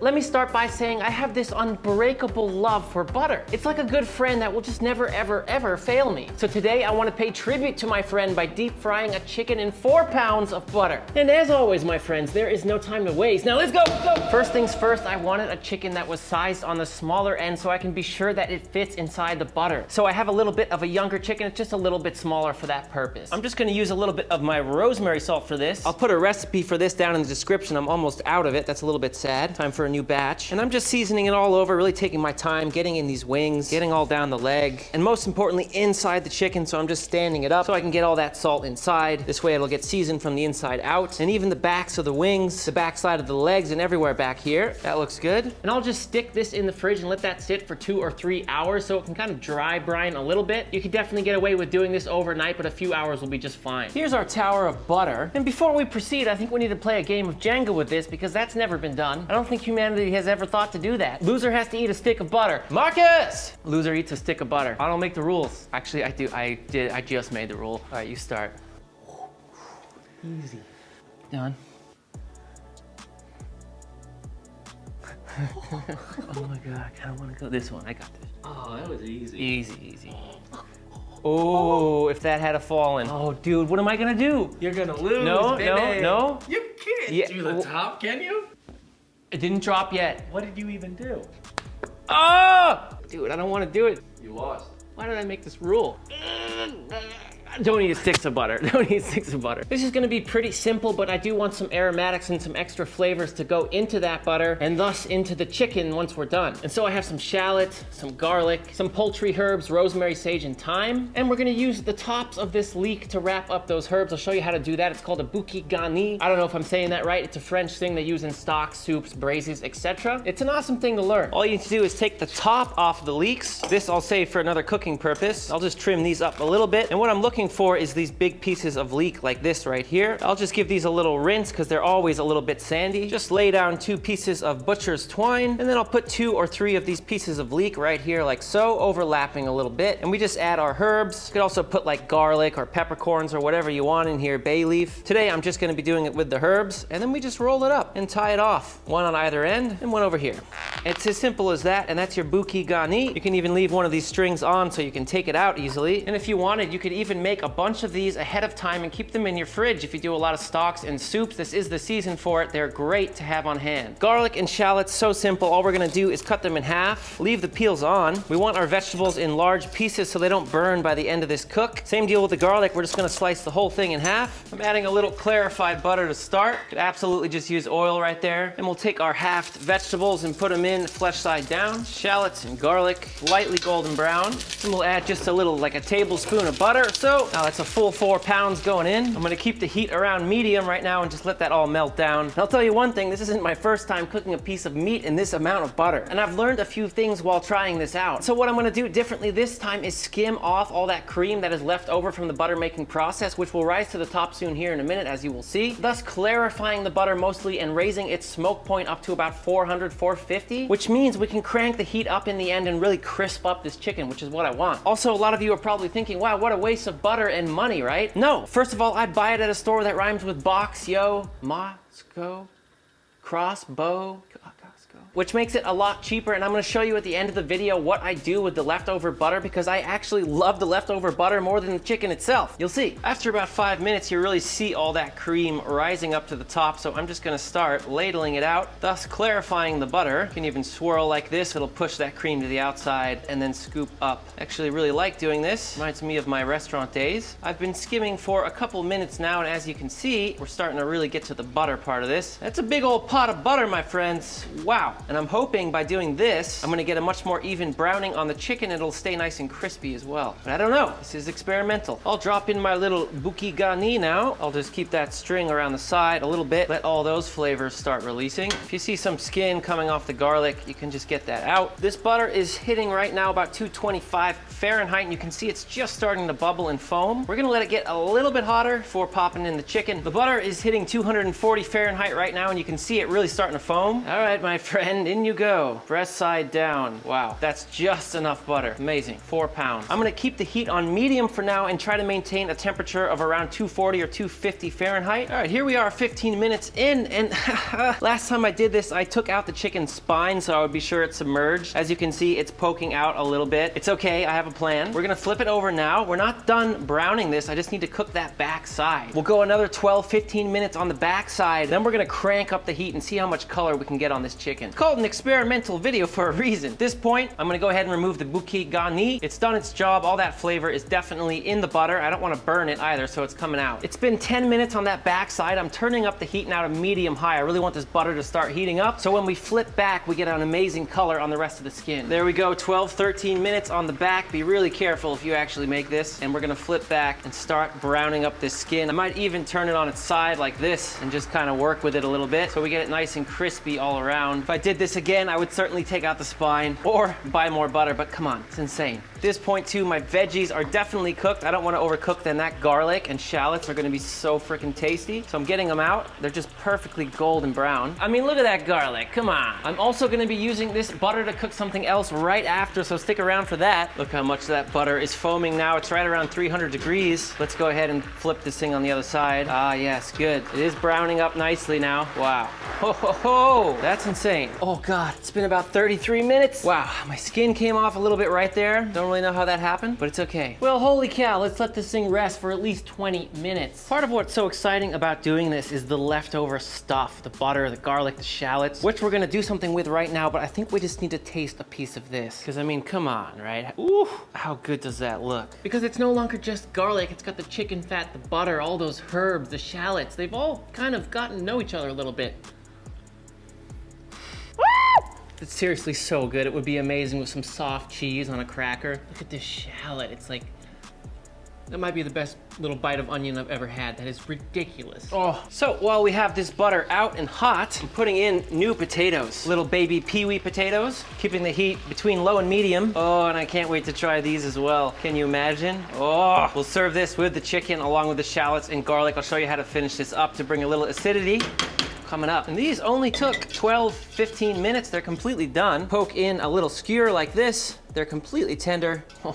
Let me start by saying I have this unbreakable love for butter. It's like a good friend that will just never, ever, ever fail me. So today I want to pay tribute to my friend by deep frying a chicken in 4 pounds of butter. And as always, my friends, there is no time to waste. Now let's go, First things first, I wanted a chicken that was sized on the smaller end so I can be sure that it fits inside the butter. So I have a little bit of a younger chicken. It's just a little bit smaller for that purpose. I'm just gonna use a little bit of my rosemary salt for this. I'll put a recipe for this down in the description. I'm almost out of it. That's a little bit sad. Time for a new batch. And I'm just seasoning it all over, really taking my time, getting in these wings, getting all down the leg, and most importantly, inside the chicken. So I'm just standing it up so I can get all that salt inside. This way it'll get seasoned from the inside out. And even the backs of the wings, the backside of the legs, and everywhere back here. That looks good. And I'll just stick this in the fridge and let that sit for 2 or 3 hours so it can kind of dry brine a little bit. You could definitely get away with doing this overnight, but a few hours will be just fine. Here's our tower of butter. And before we proceed, I think we need to play a game of Jenga with this because that's never been done. I don't think humanity has ever thought to do that. Loser has to eat a stick of butter. Marcus! Loser eats a stick of butter. I don't make the rules. Actually, I do. I just made the rule. All right, you start. Easy. Done. Oh my God, I kind of want to go this one. I got this. Oh, that was easy. Easy. Oh, if that had fallen. Oh, dude, what am I gonna do? You're gonna lose, No. You can't do the top, can you? It didn't drop yet. What did you even do? Oh! Dude, I don't want to do it. You lost. Why did I make this rule? Don't eat sticks of butter. Don't eat sticks of butter. This is gonna be pretty simple, but I do want some aromatics and some extra flavors to go into that butter and thus into the chicken once we're done. And so I have some shallot, some garlic, some poultry herbs, rosemary, sage, and thyme. And we're gonna use the tops of this leek to wrap up those herbs. I'll show you how to do that. It's called a bouquet garni. I don't know if I'm saying that right. It's a French thing they use in stocks, soups, braises, etc. It's an awesome thing to learn. All you need to do is take the top off of the leeks. This I'll save for another cooking purpose. I'll just trim these up a little bit. And what I'm looking for is these big pieces of leek like this right here. I'll just give these a little rinse because they're always a little bit sandy. Just lay down 2 pieces of butcher's twine, and then I'll put 2 or 3 of these pieces of leek right here like so, overlapping a little bit. And we just add our herbs. You could also put like garlic or peppercorns or whatever you want in here, bay leaf. Today I'm just gonna be doing it with the herbs, and then we just roll it up and tie it off. One on either end and one over here. It's as simple as that, and that's your bouquet garni. You can even leave one of these strings on so you can take it out easily. And if you wanted, you could even make a bunch of these ahead of time and keep them in your fridge if you do a lot of stocks and soups. This is the season for it. They're great to have on hand. Garlic and shallots, so simple. All we're gonna do is cut them in half, leave the peels on. We want our vegetables in large pieces so they don't burn by the end of this cook. Same deal with the garlic. We're just gonna slice the whole thing in half. I'm adding a little clarified butter to start. Could absolutely just use oil right there. And we'll take our halved vegetables and put them in flesh side down. Shallots and garlic, lightly golden brown. And we'll add just a little, like a tablespoon of butter or so. Now that's a full 4 pounds going in. I'm gonna keep the heat around medium right now and just let that all melt down. And I'll tell you one thing, this isn't my first time cooking a piece of meat in this amount of butter. And I've learned a few things while trying this out. So what I'm gonna do differently this time is skim off all that cream that is left over from the butter making process, which will rise to the top soon here in a minute, as you will see. Thus clarifying the butter mostly and raising its smoke point up to about 400, 450, which means we can crank the heat up in the end and really crisp up this chicken, which is what I want. Also, a lot of you are probably thinking, wow, what a waste of butter and money, right? No, first of all, I buy it at a store that rhymes with box, Moscow, crossbow, which makes it a lot cheaper. And I'm gonna show you at the end of the video what I do with the leftover butter because I actually love the leftover butter more than the chicken itself. You'll see. After about 5 minutes, you really see all that cream rising up to the top. So I'm just gonna start ladling it out, thus clarifying the butter. You can even swirl like this. It'll push that cream to the outside and then scoop up. Actually really like doing this. Reminds me of my restaurant days. I've been skimming for a couple minutes now, and as you can see, we're starting to really get to the butter part of this. That's a big old pot of butter, my friends. Wow. And I'm hoping by doing this, I'm gonna get a much more even browning on the chicken. It'll stay nice and crispy as well. But I don't know, this is experimental. I'll drop in my little bouquet garni now. I'll just keep that string around the side a little bit, let all those flavors start releasing. If you see some skin coming off the garlic, you can just get that out. This butter is hitting right now about 225 Fahrenheit, and you can see it's just starting to bubble and foam. We're gonna let it get a little bit hotter before popping in the chicken. The butter is hitting 240 Fahrenheit right now, and you can see it really starting to foam. All right, my friend. And in you go, breast side down. Wow, that's just enough butter. Amazing, 4 pounds. I'm gonna keep the heat on medium for now and try to maintain a temperature of around 240 or 250 Fahrenheit. All right, here we are 15 minutes in, and last time I did this, I took out the chicken spine so I would be sure it's submerged. As you can see, it's poking out a little bit. It's okay, I have a plan. We're gonna flip it over now. We're not done browning this, I just need to cook that back side. We'll go another 12, 15 minutes on the back side, then we're gonna crank up the heat and see how much color we can get on this chicken. It's called an experimental video for a reason. At this point, I'm gonna go ahead and remove the bouquet garni. It's done its job. All that flavor is definitely in the butter. I don't wanna burn it either, so it's coming out. It's been 10 minutes on that back side. I'm turning up the heat now to medium high. I really want this butter to start heating up, so when we flip back, we get an amazing color on the rest of the skin. There we go, 12, 13 minutes on the back. Be really careful if you actually make this, and we're gonna flip back and start browning up this skin. I might even turn it on its side like this and just kind of work with it a little bit so we get it nice and crispy all around. If I did this again, I would certainly take out the spine or buy more butter, but come on, it's insane. At this point too, my veggies are definitely cooked. I don't want to overcook them. That garlic and shallots are going to be so freaking tasty. So I'm getting them out. They're just perfectly golden brown. I mean, look at that garlic, come on. I'm also going to be using this butter to cook something else right after, so stick around for that. Look how much that butter is foaming now. It's right around 300 degrees. Let's go ahead and flip this thing on the other side. Ah, yes, good. It is browning up nicely now. Wow. Ho, ho, ho. That's insane. Oh God, it's been about 33 minutes. Wow, my skin came off a little bit right there. Don't really know how that happened, but it's okay. Well, holy cow, let's let this thing rest for at least 20 minutes. Part of what's so exciting about doing this is the leftover stuff, the butter, the garlic, the shallots, which we're gonna do something with right now, but I think we just need to taste a piece of this. Because I mean, come on, right? Ooh, how good does that look? Because it's no longer just garlic, it's got the chicken fat, the butter, all those herbs, the shallots. They've all kind of gotten to know each other a little bit. It's seriously so good. It would be amazing with some soft cheese on a cracker. Look at this shallot. It's like, that might be the best little bite of onion I've ever had. That is ridiculous. Oh, so while we have this butter out and hot, I'm putting in new potatoes. Little baby peewee potatoes, keeping the heat between low and medium. Oh, and I can't wait to try these as well. Can you imagine? Oh, we'll serve this with the chicken along with the shallots and garlic. I'll show you how to finish this up to bring a little acidity. Coming up. And these only took 12, 15 minutes. They're completely done. Poke in a little skewer like this. They're completely tender. Oh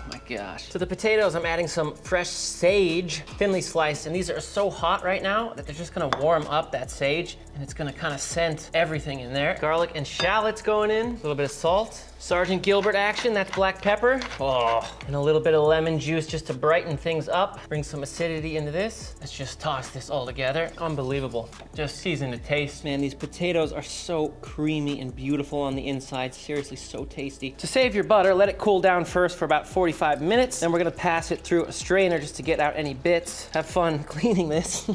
my gosh. To the potatoes, I'm adding some fresh sage, thinly sliced, and these are so hot right now that they're just gonna warm up that sage, and it's gonna kind of scent everything in there. Garlic and shallots going in, a little bit of salt. Sergeant Gilbert action, that's black pepper. Oh, and a little bit of lemon juice just to brighten things up. Bring some acidity into this. Let's just toss this all together. Unbelievable. Just season to taste. Man, these potatoes are so creamy and beautiful on the inside. Seriously, so tasty. To save your butter, let it cool down first for about 45 minutes. Then we're gonna pass it through a strainer just to get out any bits. Have fun cleaning this.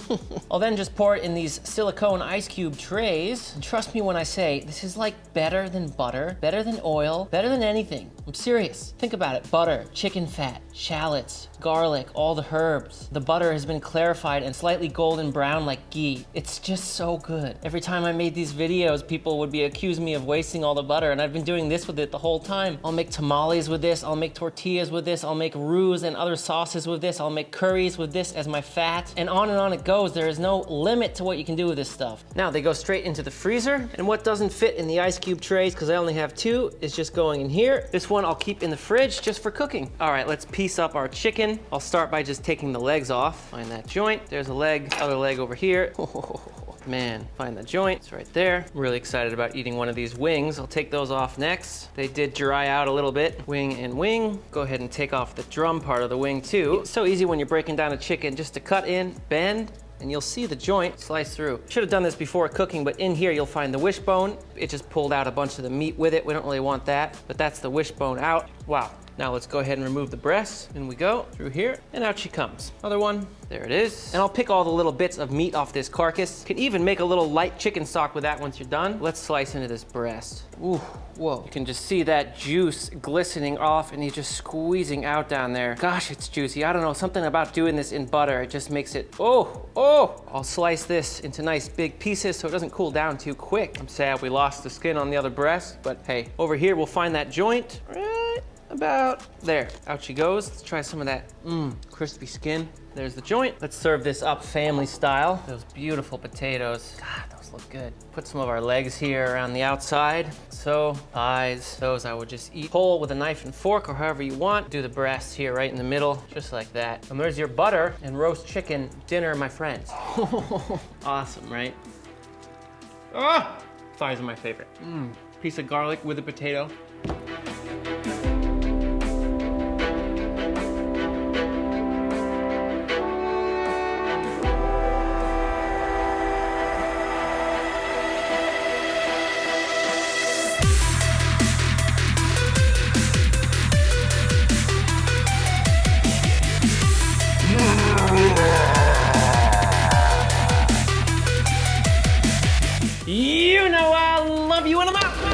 I'll then just pour it in these silicone ice cube trays. And trust me when I say, this is like better than butter, better than oil, better than anything. I'm serious. Think about it. Butter, chicken fat, shallots, garlic, all the herbs. The butter has been clarified and slightly golden brown like ghee. It's just so good. Every time I made these videos, people would be accusing me of wasting all the butter, and I've been doing this with it the whole time. I'll make tamales with this, I'll make tortillas with this, I'll make roux and other sauces with this, I'll make curries with this as my fat, and on it goes. There is no limit to what you can do with this stuff. Now they go straight into the freezer, and what doesn't fit in the ice cube trays, because I only have 2, is just going in here. This one I'll keep in the fridge just for cooking. All right, let's piece up our chicken. I'll start by just taking the legs off. Find that joint. There's a leg, other leg over here. Man, find the joint, it's right there. I'm really excited about eating one of these wings. I'll take those off next. They did dry out a little bit. Wing and wing. Go ahead and take off the drum part of the wing too. It's so easy when you're breaking down a chicken just to cut in, bend, and you'll see the joint slice through. Should have done this before cooking, but in here you'll find the wishbone. It just pulled out a bunch of the meat with it. We don't really want that, but that's the wishbone out. Wow. Now let's go ahead and remove the breast. In we go, through here, and out she comes. Other one, there it is. And I'll pick all the little bits of meat off this carcass. You can even make a little light chicken stock with that once you're done. Let's slice into this breast. Ooh, whoa. You can just see that juice glistening off, and he's just squeezing out down there. Gosh, it's juicy. I don't know, something about doing this in butter, it just makes it, oh. I'll slice this into nice big pieces so it doesn't cool down too quick. I'm sad we lost the skin on the other breast, but hey, over here we'll find that joint. Right about there. Out she goes. Let's try some of that crispy skin. There's the joint. Let's serve this up family style. Those beautiful potatoes. God, those look good. Put some of our legs here around the outside. So, thighs. Those I would just eat whole with a knife and fork or however you want. Do the breasts here right in the middle, just like that. And there's your butter and roast chicken dinner, my friends. Awesome, right? Ah! Thighs are my favorite. Piece of garlic with a potato. You know I love you and I'm out.